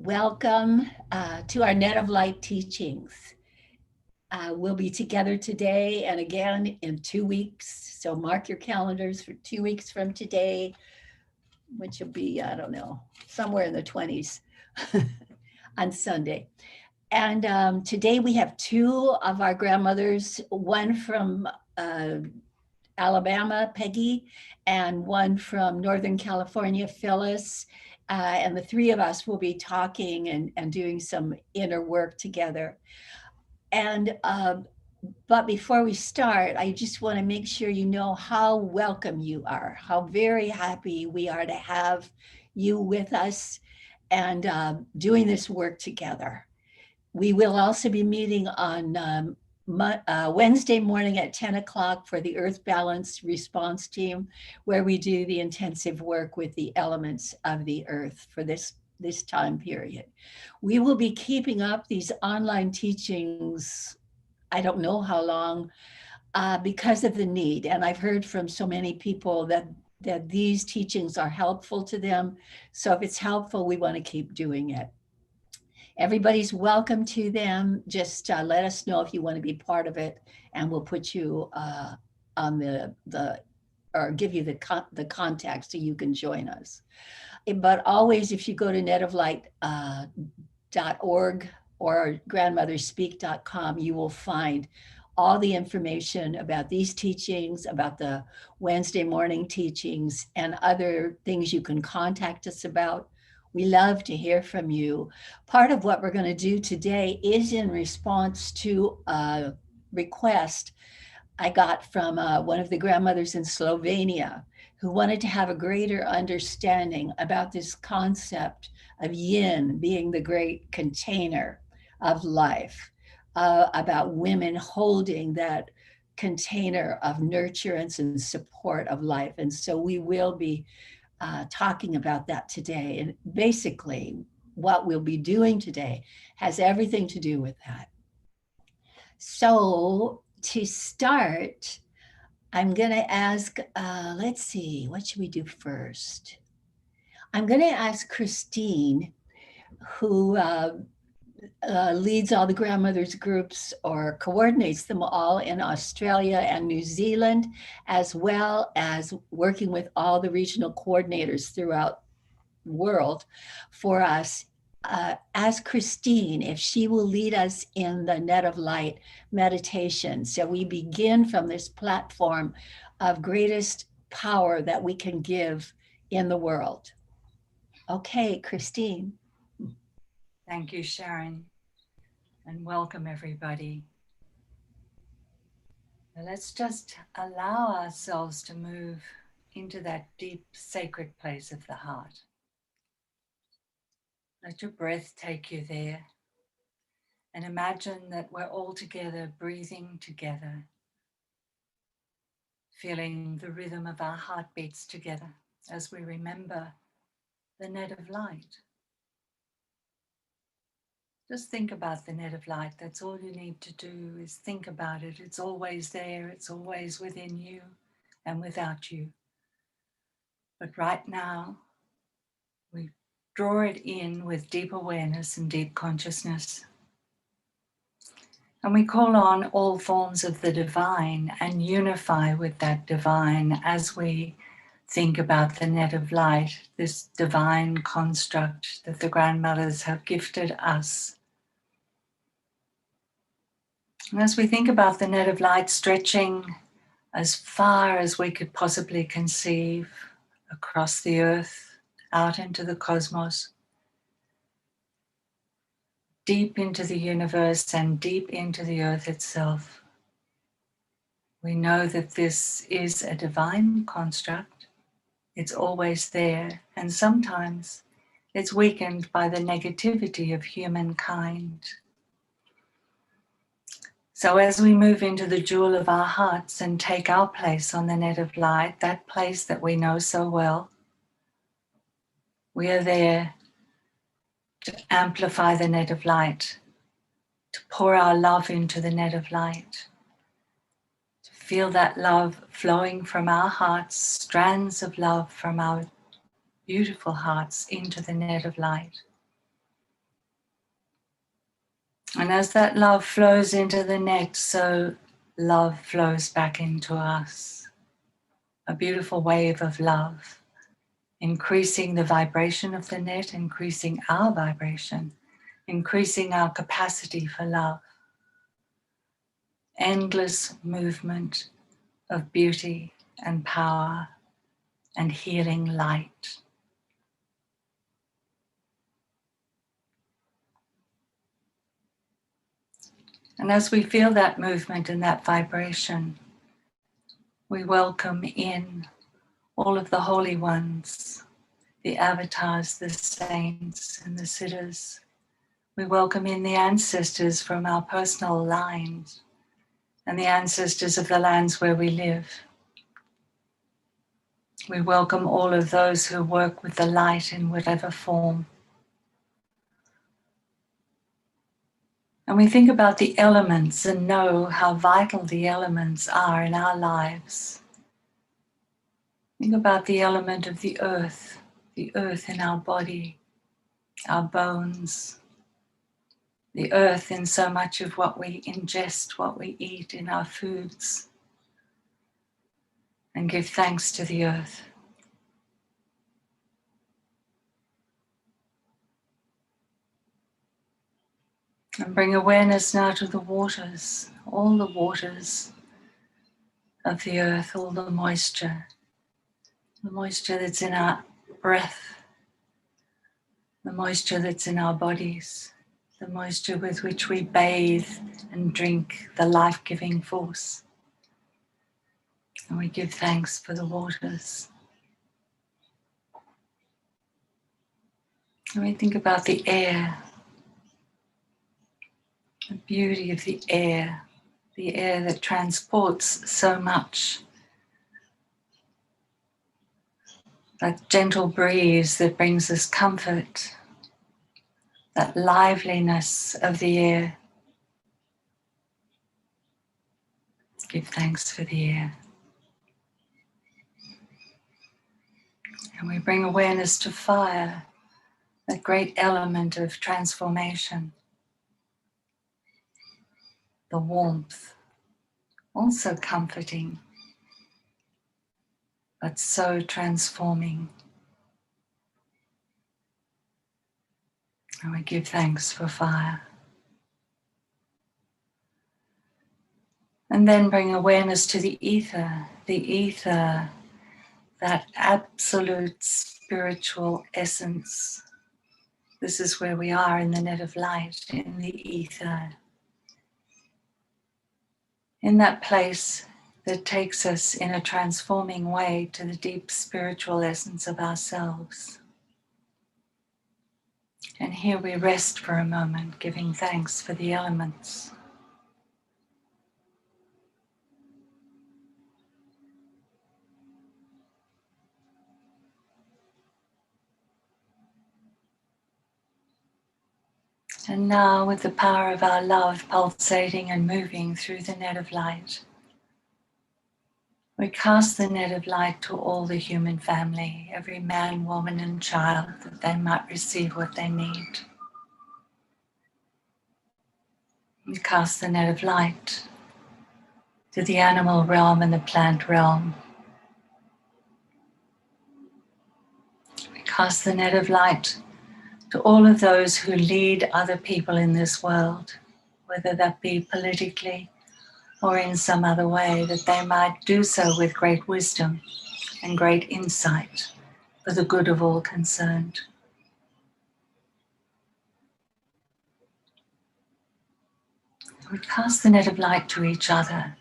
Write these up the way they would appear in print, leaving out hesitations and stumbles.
Welcome to our Net of Light teachings. We'll be together today and again in 2 weeks. So mark your calendars for 2 weeks from today, which will be, I don't know, somewhere in the 20s on Sunday. And today we have two of our grandmothers, one from Alabama, Peggy, and one from Northern California, Phyllis. And the three of us will be talking and doing some inner work together. But before we start, I just want to make sure you know how welcome you are, how very happy we are to have you with us and doing this work together. We will also be meeting on Wednesday morning at 10 o'clock for the Earth Balance Response Team, where we do the intensive work with the elements of the earth for this time period. We will be keeping up these online teachings, I don't know how long, because of the need. And I've heard from so many people that these teachings are helpful to them. So if it's helpful, we want to keep doing it. Everybody's welcome to them. Just let us know if you want to be part of it, and we'll put you on or give you the contact so you can join us. But always, if you go to netoflight.org or grandmotherspeak.com, you will find all the information about these teachings, about the Wednesday morning teachings, and other things you can contact us about. We love to hear from you. Part of what we're going to do today is in response to a request I got from one of the grandmothers in Slovenia who wanted to have a greater understanding about this concept of yin being the great container of life, about women holding that container of nurturance and support of life. And so we will be talking about that today. And basically, what we'll be doing today has everything to do with that. So to start, I'm going to ask, let's see, what should we do first? I'm going to ask Christine, who leads all the grandmothers groups or coordinates them all in Australia and New Zealand, as well as working with all the regional coordinators throughout the world for us. Ask Christine if she will lead us in the Net of Light meditation. So we begin from this platform of greatest power that we can give in the world. Okay, Christine. Thank you, Sharon, and welcome everybody. Now let's just allow ourselves to move into that deep sacred place of the heart. Let your breath take you there, and imagine that we're all together, breathing together, feeling the rhythm of our heartbeats together as we remember the net of light. Just think about the net of light. That's all you need to do is think about it. It's always there. It's always within you and without you. But right now, we draw it in with deep awareness and deep consciousness. And we call on all forms of the divine and unify with that divine as we think about the net of light, this divine construct that the grandmothers have gifted us. And as we think about the net of light stretching as far as we could possibly conceive across the earth, out into the cosmos, deep into the universe and deep into the earth itself, we know that this is a divine construct. It's always there, and sometimes it's weakened by the negativity of humankind. So as we move into the jewel of our hearts and take our place on the net of light, that place that we know so well, we are there to amplify the net of light, to pour our love into the net of light, to feel that love flowing from our hearts, strands of love from our beautiful hearts into the net of light. And as that love flows into the net, so love flows back into us. A beautiful wave of love, increasing the vibration of the net, increasing our vibration, increasing our capacity for love. Endless movement of beauty and power and healing light. And as we feel that movement and that vibration, we welcome in all of the holy ones, the avatars, the saints, and the siddhas. We welcome in the ancestors from our personal lines and the ancestors of the lands where we live. We welcome all of those who work with the light in whatever form. And we think about the elements and know how vital the elements are in our lives. Think about the element of the earth in our body, our bones, the earth in so much of what we ingest, what we eat in our foods, and give thanks to the earth. And bring awareness now to the waters, all the waters of the earth, all the moisture that's in our breath, the moisture that's in our bodies, the moisture with which we bathe and drink the life-giving force. And we give thanks for the waters. And we think about the air, the beauty of the air that transports so much. That gentle breeze that brings us comfort, that liveliness of the air. Give thanks for the air. And we bring awareness to fire, that great element of transformation. The warmth, also comforting, but so transforming. And we give thanks for fire. And then bring awareness to the ether, that absolute spiritual essence. This is where we are in the net of light, in the ether. In that place that takes us in a transforming way to the deep spiritual essence of ourselves. And here we rest for a moment, giving thanks for the elements. And now, with the power of our love pulsating and moving through the net of light, we cast the net of light to all the human family, every man, woman, and child, that they might receive what they need. We cast the net of light to the animal realm and the plant realm. We cast the net of light to all of those who lead other people in this world, whether that be politically or in some other way, that they might do so with great wisdom and great insight for the good of all concerned. We cast the net of light to each other,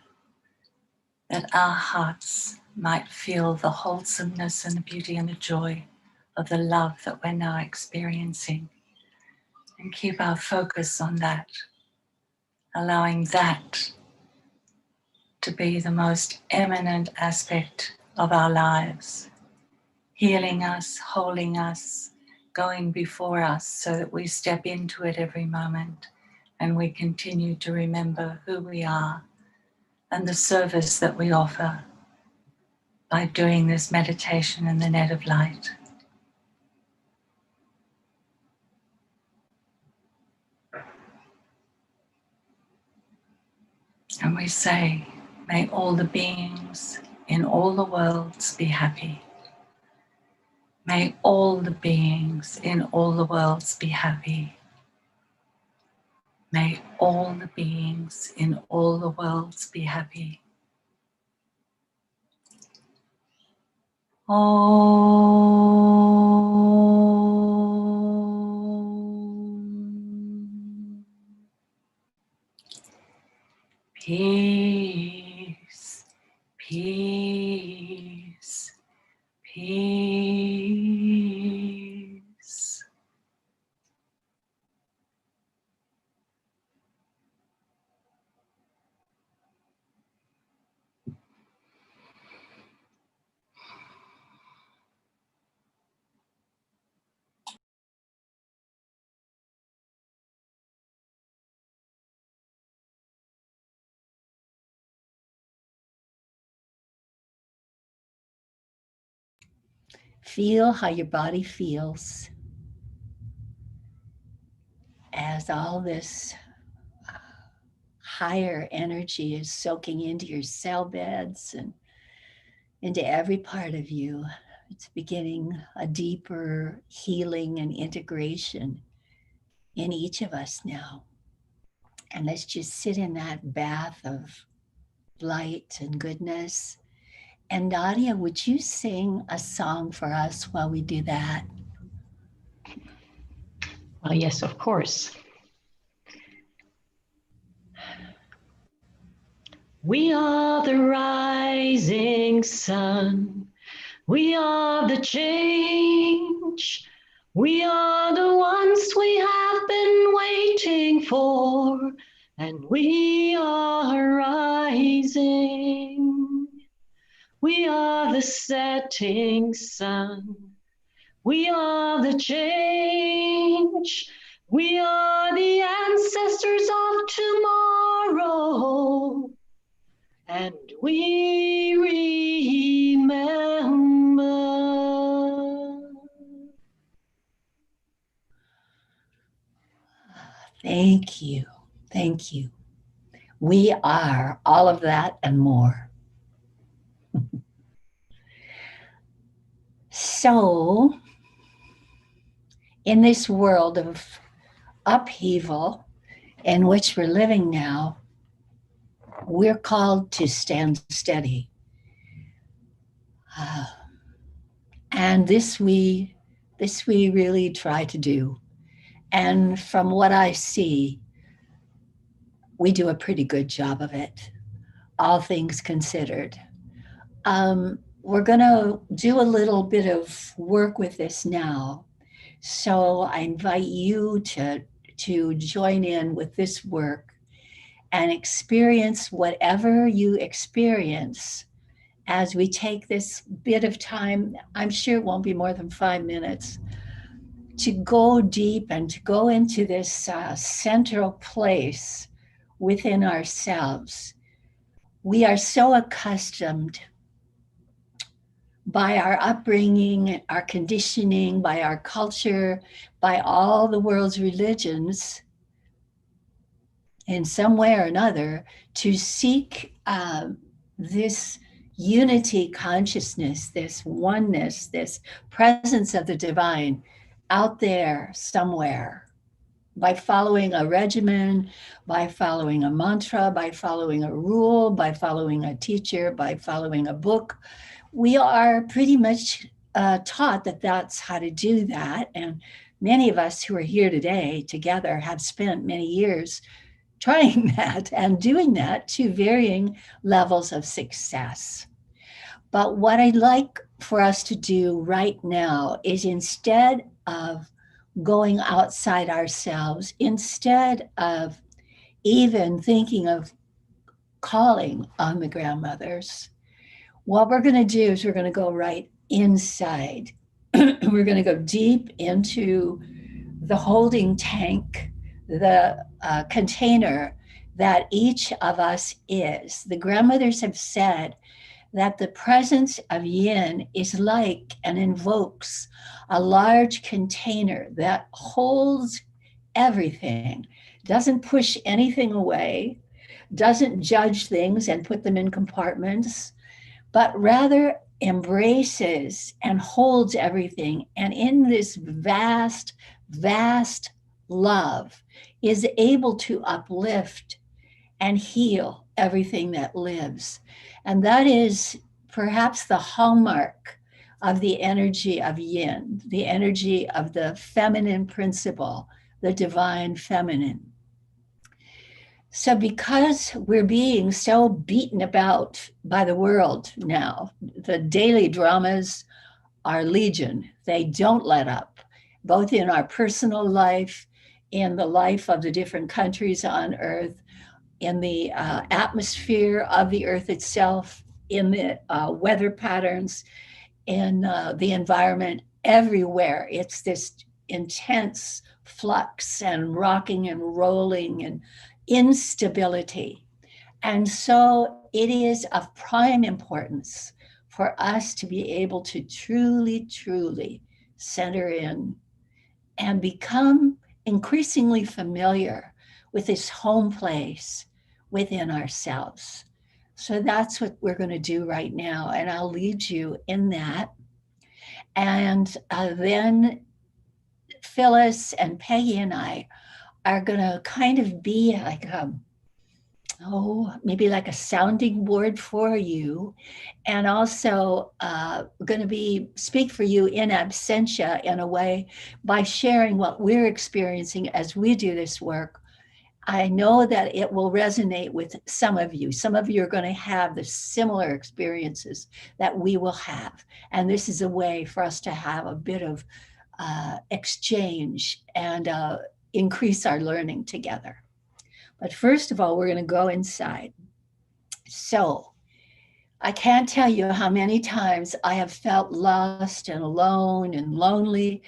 that our hearts might feel the wholesomeness and the beauty and the joy of the love that we're now experiencing, and keep our focus on that, allowing that to be the most eminent aspect of our lives, healing us, holding us, going before us so that we step into it every moment and we continue to remember who we are and the service that we offer by doing this meditation in the net of light. And we say, may all the beings in all the worlds be happy. May all the beings in all the worlds be happy. May all the beings in all the worlds be happy. Om. Peace, peace, peace. Feel how your body feels as all this higher energy is soaking into your cell beds and into every part of you. It's beginning a deeper healing and integration in each of us now. And let's just sit in that bath of light and goodness. And Nadia, would you sing a song for us while we do that? Well, yes, of course. We are the rising sun. We are the change. We are the ones we have been waiting for. And we are rising. We are the setting sun. We are the change. We are the ancestors of tomorrow. And we remember. Thank you. Thank you. We are all of that and more. So, in this world of upheaval in which we're living now, we're called to stand steady. And this we really try to do. And from what I see, we do a pretty good job of it, all things considered. We're going to do a little bit of work with this now. So I invite you to join in with this work and experience whatever you experience as we take this bit of time. I'm sure it won't be more than 5 minutes to go deep and to go into this central place within ourselves. We are so accustomed by our upbringing, our conditioning, by our culture, by all the world's religions, in some way or another, to seek this unity consciousness, this oneness, this presence of the divine out there somewhere, by following a regimen, by following a mantra, by following a rule, by following a teacher, by following a book. We are pretty much taught that that's how to do that. And many of us who are here today together have spent many years trying that and doing that to varying levels of success. But what I'd like for us to do right now is, instead of going outside ourselves, instead of even thinking of calling on the grandmothers, what we're going to do is we're going to go right inside. We're going to go deep into the holding tank, the container that each of us is. The grandmothers have said that the presence of yin is like and invokes a large container that holds everything, doesn't push anything away, doesn't judge things and put them in compartments, but rather embraces and holds everything. And in this vast, vast love, is able to uplift and heal everything that lives. And that is perhaps the hallmark of the energy of yin, the energy of the feminine principle, the divine feminine. So, because we're being so beaten about by the world now, the daily dramas are legion. They don't let up, both in our personal life, in the life of the different countries on earth, in the atmosphere of the earth itself, in the weather patterns, in the environment, everywhere. It's this intense flux and rocking and rolling and instability. And so it is of prime importance for us to be able to truly, truly center in and become increasingly familiar with this home place within ourselves. So that's what we're going to do right now. And I'll lead you in that. And then Phyllis and Peggy and I are going to kind of be like maybe like a sounding board for you, and also going to be speak for you in absentia in a way by sharing what we're experiencing as we do this work. I know that it will resonate with some of you. Some of you are going to have the similar experiences that we will have. And this is a way for us to have a bit of exchange and increase our learning together. But first of all, we're going to go inside. So I can't tell you how many times I have felt lost and alone and lonely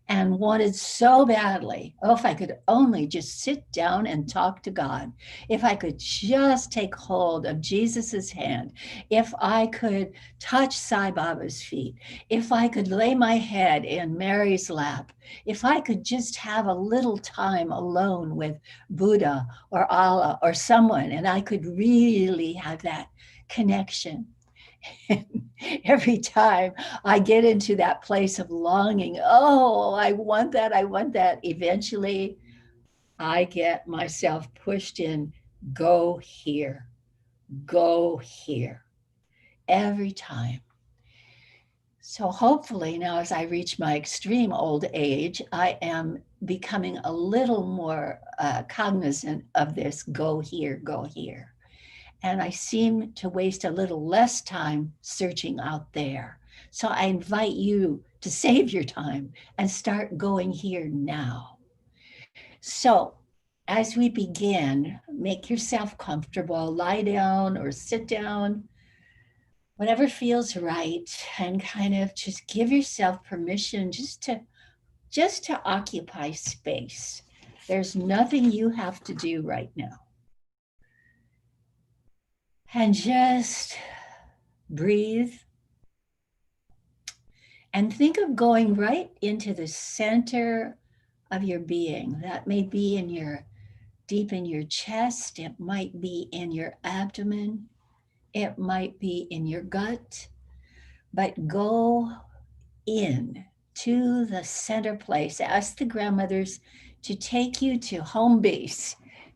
and wanted so badly, if I could only just sit down and talk to God, if I could just take hold of Jesus's hand, if I could touch Sai Baba's feet, if I could lay my head in Mary's lap, if I could just have a little time alone with Buddha or Allah or someone, and I could really have that connection. Every time I get into that place of longing, I want that, eventually I get myself pushed in, go here, every time. So hopefully now, as I reach my extreme old age, I am becoming a little more cognizant of this, go here. And I seem to waste a little less time searching out there. So I invite you to save your time and start going here now. So as we begin, make yourself comfortable, lie down or sit down, whatever feels right, and kind of just give yourself permission just to occupy space. There's nothing you have to do right now. And just breathe. And think of going right into the center of your being. That may be deep in your chest. It might be in your abdomen. It might be in your gut. But go in to the center place. Ask the grandmothers to take you to home base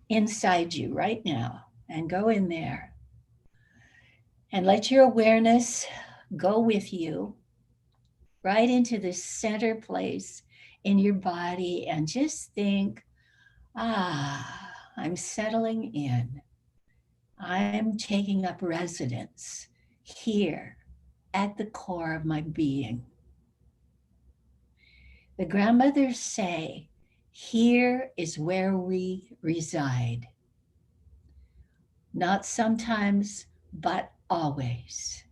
inside you right now, and go in there. And let your awareness go with you right into the center place in your body, and just think, I'm settling in. I'm taking up residence here at the core of my being. The grandmothers say, here is where we reside. Not sometimes, but always.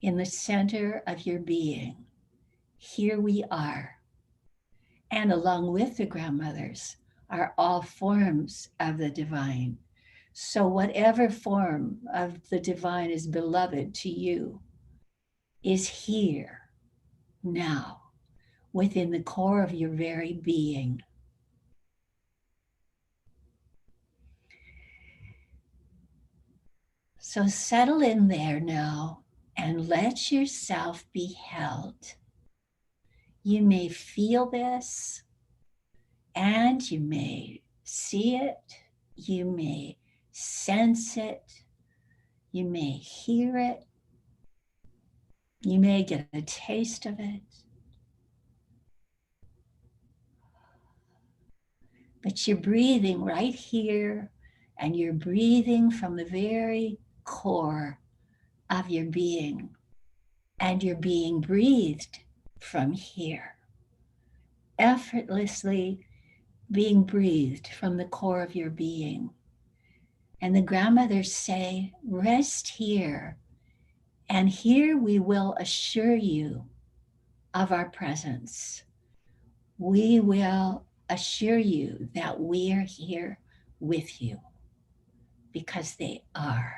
In the center of your being. Here we are. And along with the grandmothers are all forms of the divine. So whatever form of the divine is beloved to you is here now within the core of your very being. So settle in there now and let yourself be held. You may feel this and you may see it. You may sense it. You may hear it. You may get a taste of it. But you're breathing right here, and you're breathing from the very core of your being. And you're being breathed from here, effortlessly being breathed from the core of your being. And the grandmothers say, rest here, and here we will assure you of our presence. We will assure you that we are here with you, because they are.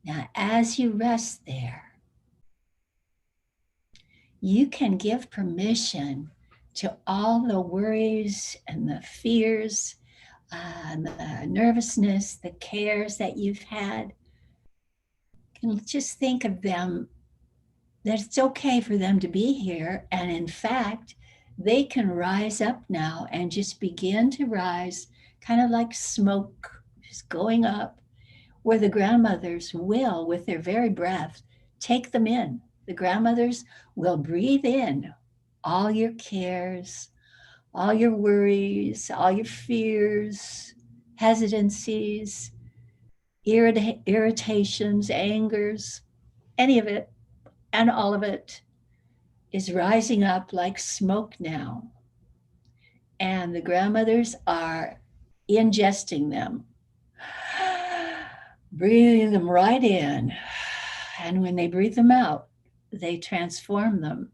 Now, as you rest there, you can give permission to all the worries and the fears, the nervousness, the cares that you've had. You can just think of them, that it's okay for them to be here. And in fact, they can rise up now and just begin to rise, kind of like smoke, just going up, where the grandmothers will, with their very breath, take them in. The grandmothers will breathe in all your cares, all your worries, all your fears, hesitancies, irritations, angers, any of it, and all of it is rising up like smoke now. And the grandmothers are ingesting them, breathing them right in. And when they breathe them out, they transform them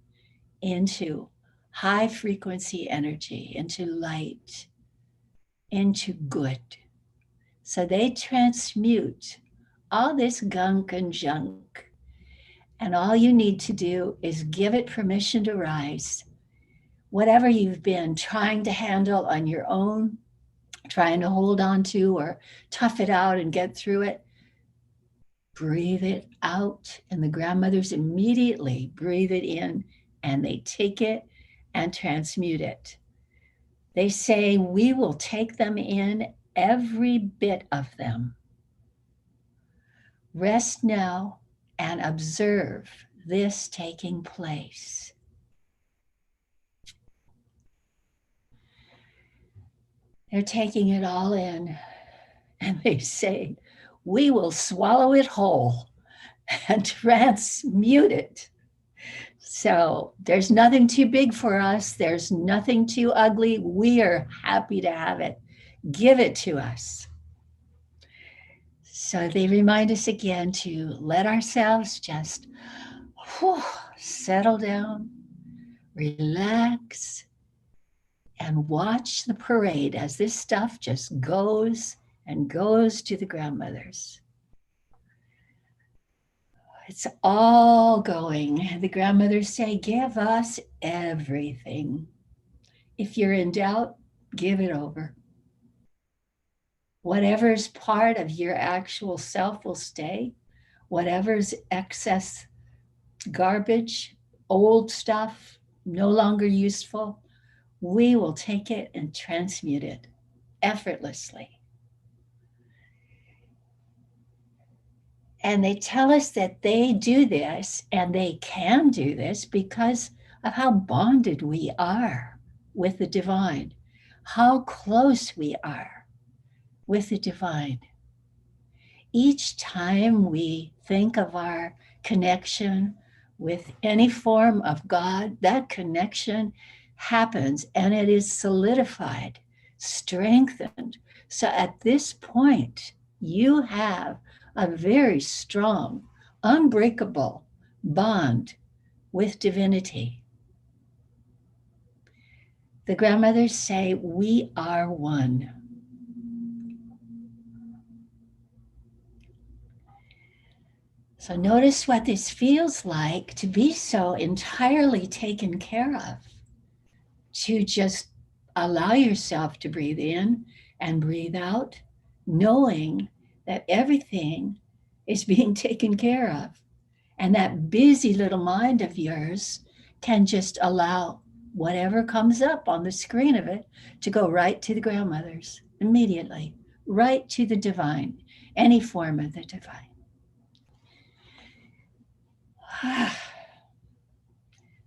into high frequency energy, into light, into good. So they transmute all this gunk and junk. And all you need to do is give it permission to rise. Whatever you've been trying to handle on your own, trying to hold on to or tough it out and get through it, breathe it out. And the grandmothers immediately breathe it in, and they take it and transmute it. They say, we will take them in, every bit of them. Rest now and observe this taking place. They're taking it all in, and they say, we will swallow it whole and transmute it. So there's nothing too big for us. There's nothing too ugly. We are happy to have it. Give it to us. So they remind us again to let ourselves just settle down, relax, and watch the parade as this stuff just goes and goes to the grandmothers. It's all going. The grandmothers say, give us everything. If you're in doubt, give it over. Whatever's part of your actual self will stay. Whatever's excess garbage, old stuff, no longer useful, we will take it and transmute it effortlessly. And they tell us that they do this and they can do this because of how bonded we are with the divine, how close we are with the divine. Each time we think of our connection with any form of God, that connection happens and it is solidified, strengthened. So at this point, you have a very strong, unbreakable bond with divinity. The grandmothers say, we are one. So notice what this feels like to be so entirely taken care of, to just allow yourself to breathe in and breathe out, knowing that everything is being taken care of. And that busy little mind of yours can just allow whatever comes up on the screen of it to go right to the grandmothers immediately, right to the divine, any form of the divine.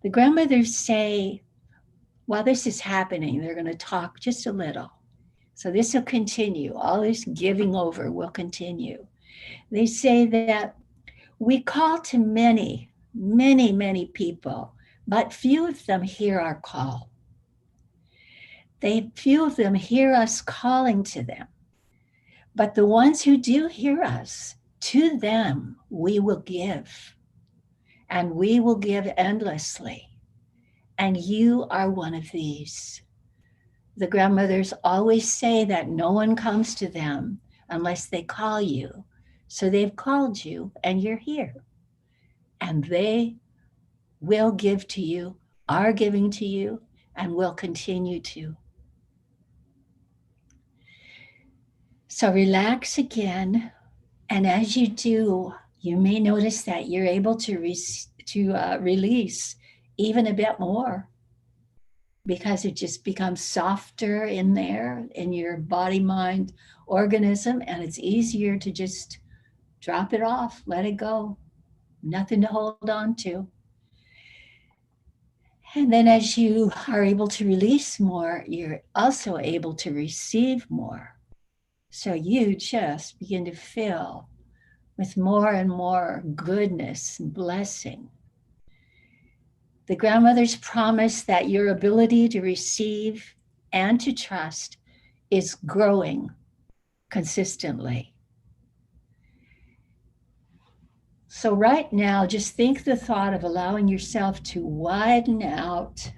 The grandmothers say, while this is happening, they're going to talk just a little. So this will continue. All this giving over will continue. They say that we call to many, many, many people, but few of them hear our call. Few of them hear us calling to them. But the ones who do hear us, to them we will give. And we will give endlessly. And you are one of these. The grandmothers always say that no one comes to them unless they call you. So they've called you and you're here. And they will give to you, are giving to you, and will continue to. So relax again. And as you do, you may notice that you're able to release even a bit more, because it just becomes softer in there in your body, mind, organism, and it's easier to just drop it off, let it go, nothing to hold on to. And then as you are able to release more, you're also able to receive more. So you just begin to fill with more and more goodness and blessing. The grandmothers promise that your ability to receive and to trust is growing consistently. So right now, just think the thought of allowing yourself to widen out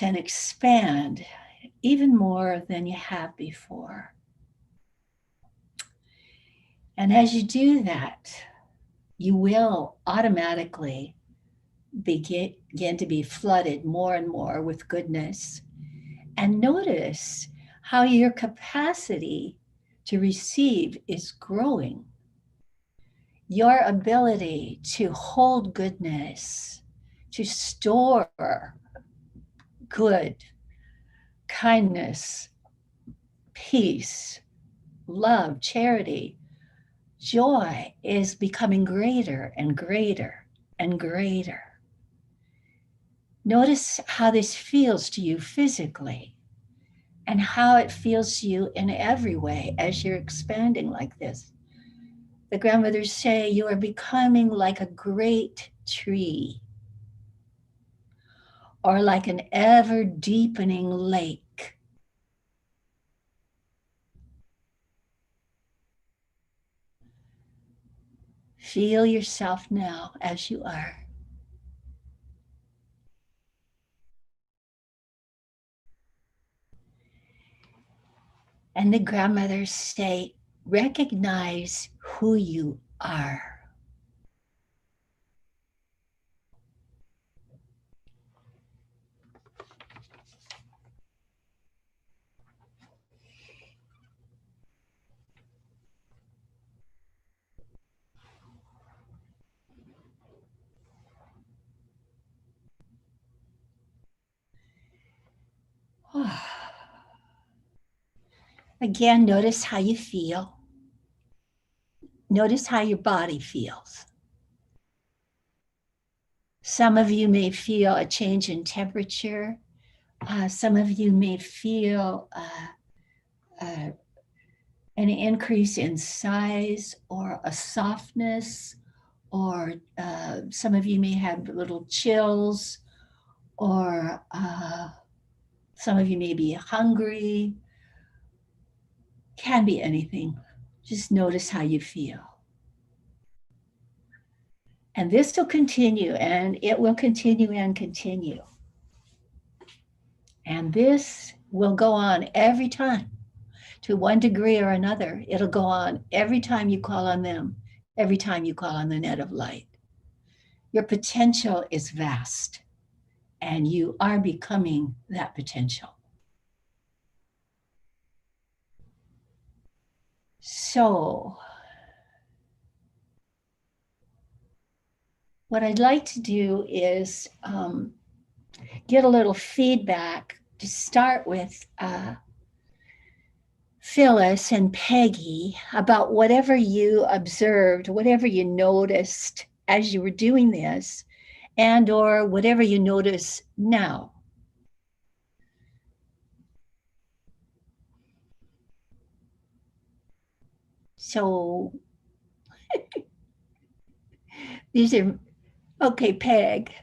and expand even more than you have before. And as you do that, you will automatically begin to be flooded more and more with goodness. And notice how your capacity to receive is growing. Your ability to hold goodness, to store good, kindness, peace, love, charity, joy is becoming greater and greater and greater. Notice how this feels to you physically and how it feels to you in every way as you're expanding like this. The grandmothers say you are becoming like a great tree or like an ever deepening lake. Feel yourself now as you are. And the grandmothers say, recognize who you are. Again, notice how you feel. Notice how your body feels. Some of you may feel a change in temperature. Some of you may feel an increase in size or a softness, or some of you may have little chills, or some of you may be hungry. Can be anything. Just notice how you feel. And this will continue, and it will continue and continue. And this will go on every time. to one degree or another. It'll go on every time you call on them, every time you call on the net of light. Your potential is vast, and you are becoming that potential. So, what I'd like to do is get a little feedback to start with Phyllis and Peggy about whatever you observed, whatever you noticed as you were doing this, and or whatever you notice now. So these are, okay, Peg.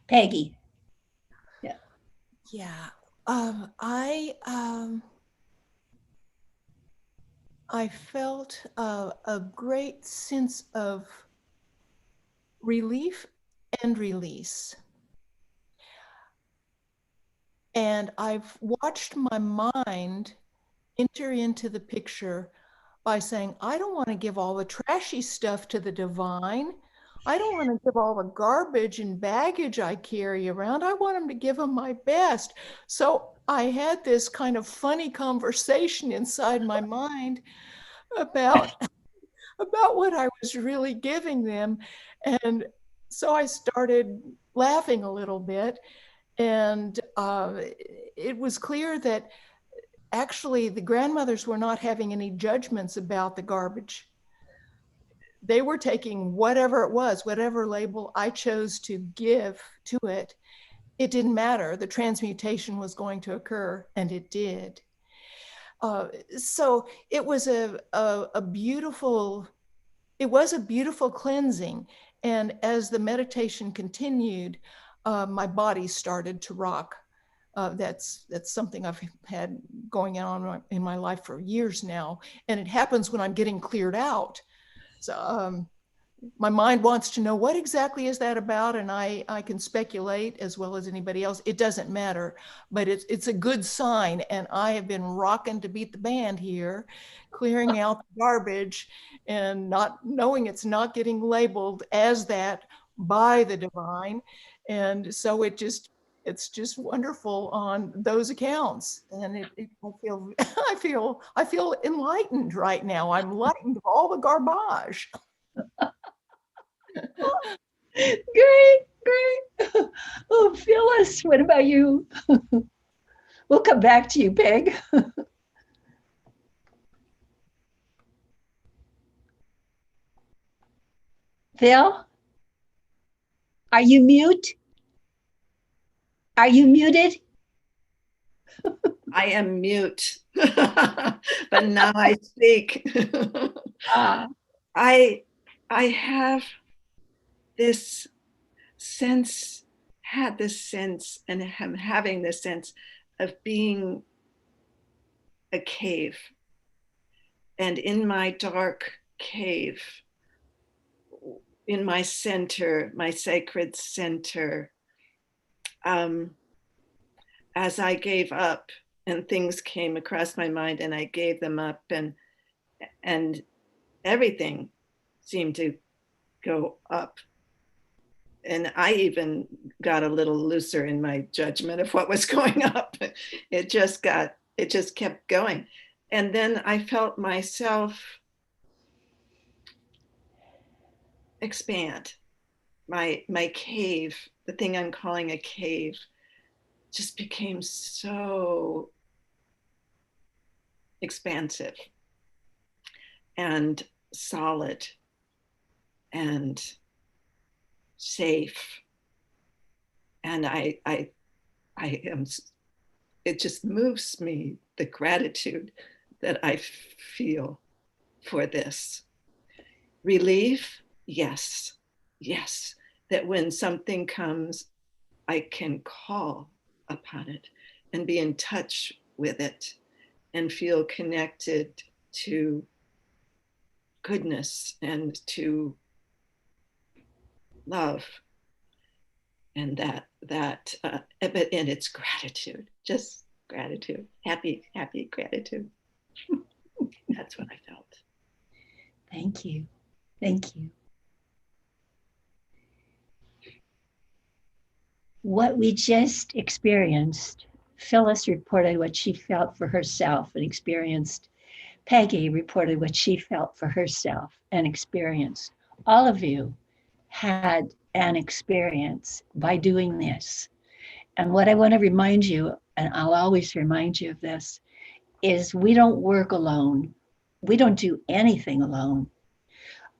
Peggy. Yeah. I felt a great sense of relief and release. And I've watched my mind enter into the picture by saying, I don't want to give all the trashy stuff to the divine. I don't want to give all the garbage and baggage I carry around. I want him to give them my best. So I had this kind of funny conversation inside my mind about what I was really giving them. And so I started laughing a little bit. And it was clear that actually the grandmothers were not having any judgments about the garbage. They were taking whatever it was, whatever label I chose to give to it. It didn't matter. The transmutation was going to occur, and it did. So it was a beautiful cleansing. And as the meditation continued, my body started to rock. That's something I've had going on in my life for years now. And it happens when I'm getting cleared out. So my mind wants to know what exactly is that about, and I can speculate as well as anybody else. It doesn't matter, but it's a good sign, and I have been rocking to beat the band here, clearing out the garbage and not knowing it's not getting labeled as that by the divine. And so it's just wonderful on those accounts. And I feel enlightened right now. I'm enlightened of all the garbage. Great. Oh, Phyllis, what about you? We'll come back to you, Peg. Phil, are you mute? Are you muted? I am mute, but now I speak. I have this sense, had this sense, and am having this sense of being a cave. And in my dark cave, in my center, my sacred center, as I gave up and things came across my mind and I gave them up, and everything seemed to go up. And I even got a little looser in my judgment of what was going up. It just kept going. And then I felt myself expand. My cave, the thing I'm calling a cave, just became so expansive and solid and safe. And I am, it just moves me, the gratitude that I feel for this. Relief, yes, that when something comes, I can call upon it and be in touch with it and feel connected to goodness and to love. and but in its gratitude, just gratitude, happy gratitude. That's what I felt. Thank you. Thank you. What we just experienced, Phyllis reported what she felt for herself and experienced. Peggy reported what she felt for herself and experienced. All of you had an experience by doing this. And what I want to remind you, and I'll always remind you of this, is we don't work alone. We don't do anything alone.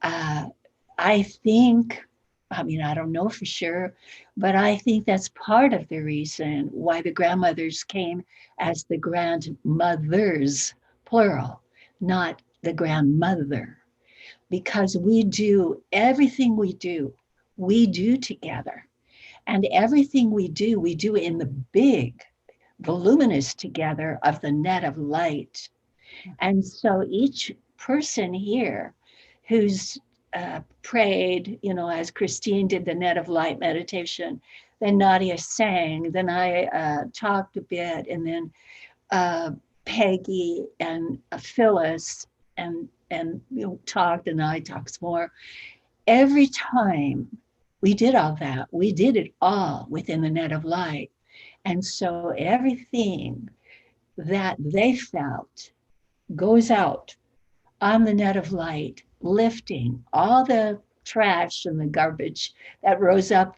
I think, I mean, I don't know for sure, but I think that's part of the reason why the grandmothers came as the grandmothers, plural, not the grandmother, because we do everything we do together. And everything we do in the big, voluminous together of the net of light. And so each person here who's prayed, you know, as Christine did the net of light meditation, then Nadia sang, then I talked a bit, and then Peggy and Phyllis and you know, talked, and I talked more. Every time we did all that, we did it all within the net of light. And so everything that they felt goes out on the net of light, lifting all the trash and the garbage that rose up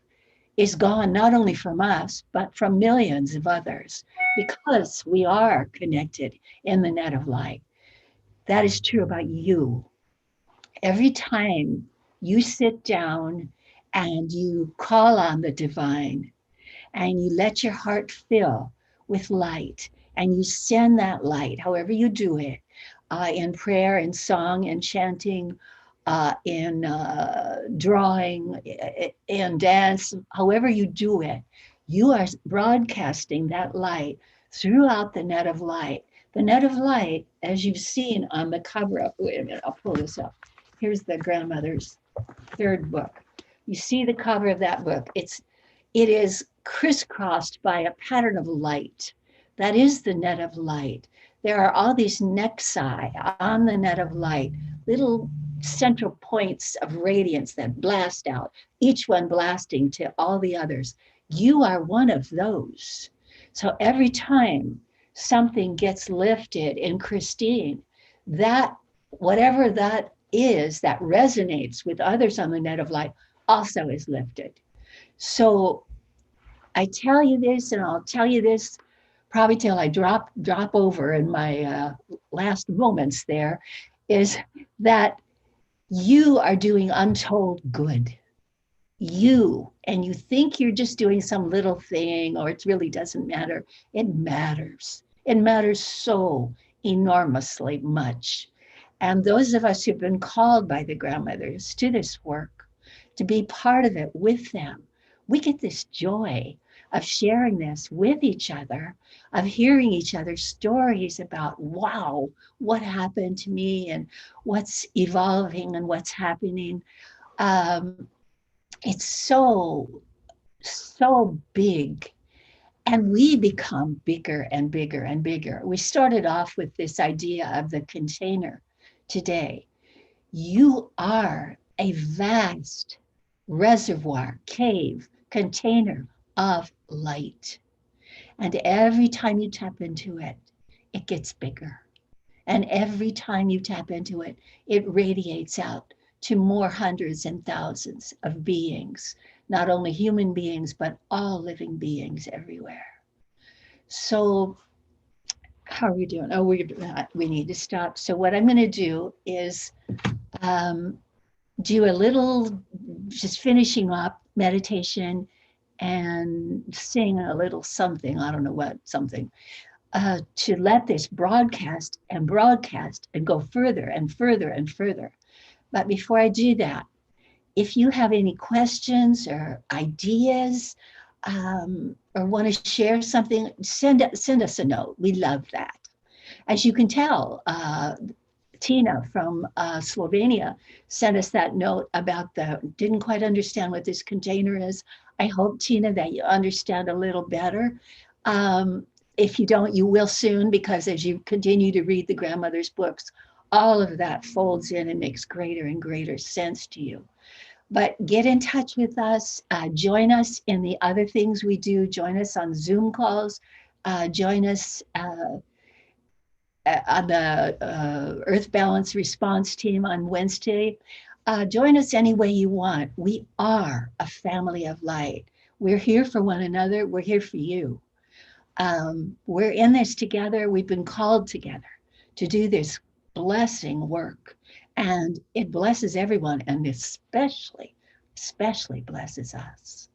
is gone, not only from us, but from millions of others, because we are connected in the net of light. That is true about you. Every time you sit down and you call on the divine and you let your heart fill with light and you send that light, however you do it, in prayer, in song, in chanting, in drawing, in dance, however you do it, you are broadcasting that light throughout the net of light. The net of light, as you've seen on the cover of, wait a minute, I'll pull this up. Here's the grandmother's third book. You see the cover of that book. It is crisscrossed by a pattern of light. That is the net of light. There are all these nexi on the net of light, little central points of radiance that blast out, each one blasting to all the others. You are one of those. So every time something gets lifted in Christine, that whatever that is that resonates with others on the net of light also is lifted. So I tell you this, and I'll tell you this probably till I drop over in my last moments there, is that you are doing untold good. You, and you think you're just doing some little thing or it really doesn't matter. It matters. It matters so enormously much. And those of us who've been called by the grandmothers to this work, to be part of it with them, we get this joy of sharing this with each other, of hearing each other's stories about, wow, what happened to me and what's evolving and what's happening. It's so big. And we become bigger and bigger and bigger. We started off with this idea of the container today. You are a vast reservoir, cave, container of light. And every time you tap into it, it gets bigger. And every time you tap into it, it radiates out to more hundreds and thousands of beings, not only human beings, but all living beings everywhere. So how are we doing? Oh, we need to stop. So what I'm going to do is do a little, just finishing up meditation and sing a little something, I don't know what, something, to let this broadcast and go further and further and further. But before I do that, if you have any questions or ideas or want to share something, send us a note. We love that. As you can tell, Tina from Slovenia sent us that note about didn't quite understand what this container is. I hope, Tina, that you understand a little better. If you don't, you will soon, because as you continue to read the grandmother's books, all of that folds in and makes greater and greater sense to you. But get in touch with us, join us in the other things we do, join us on Zoom calls, join us on the Earth Balance Response Team on Wednesday. Join us any way you want. We are a family of light. We're here for one another. We're here for you. We're in this together. We've been called together to do this blessing work. And it blesses everyone, and especially blesses us.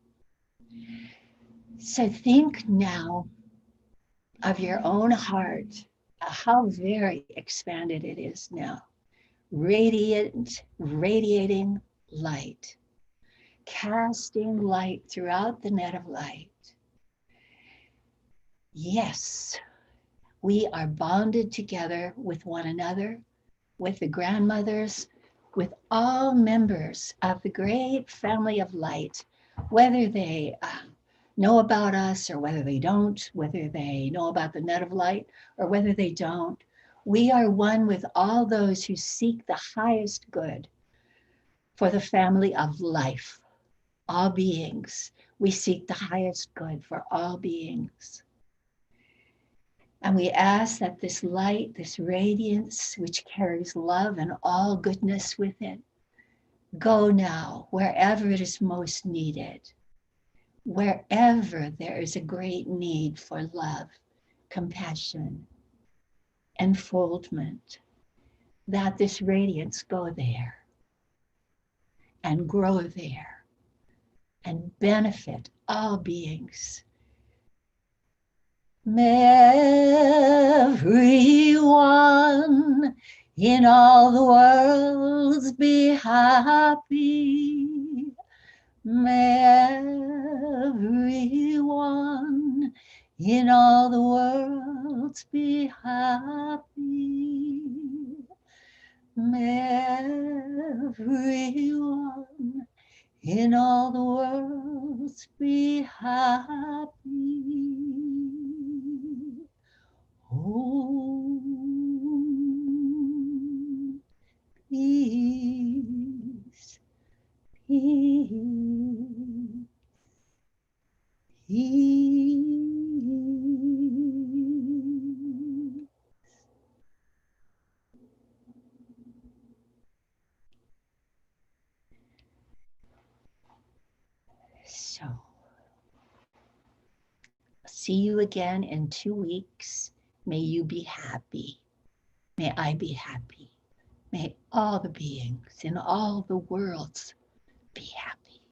So think now of your own heart, how very expanded it is now. Radiating light, casting light throughout the net of light. Yes, we are bonded together with one another, with the grandmothers, with all members of the great family of light, whether they know about us or whether they don't, whether they know about the net of light or whether they don't. We are one with all those who seek the highest good for the family of life, all beings. We seek the highest good for all beings. And we ask that this light, this radiance, which carries love and all goodness with it, go now wherever it is most needed, wherever there is a great need for love, compassion, enfoldment, that this radiance go there and grow there and benefit all beings. May everyone in all the worlds be happy. May everyone in all the worlds be happy. May everyone in all the worlds be happy. Om peace, peace, peace. So, see you again in 2 weeks. May you be happy. May I be happy. May all the beings in all the worlds be happy.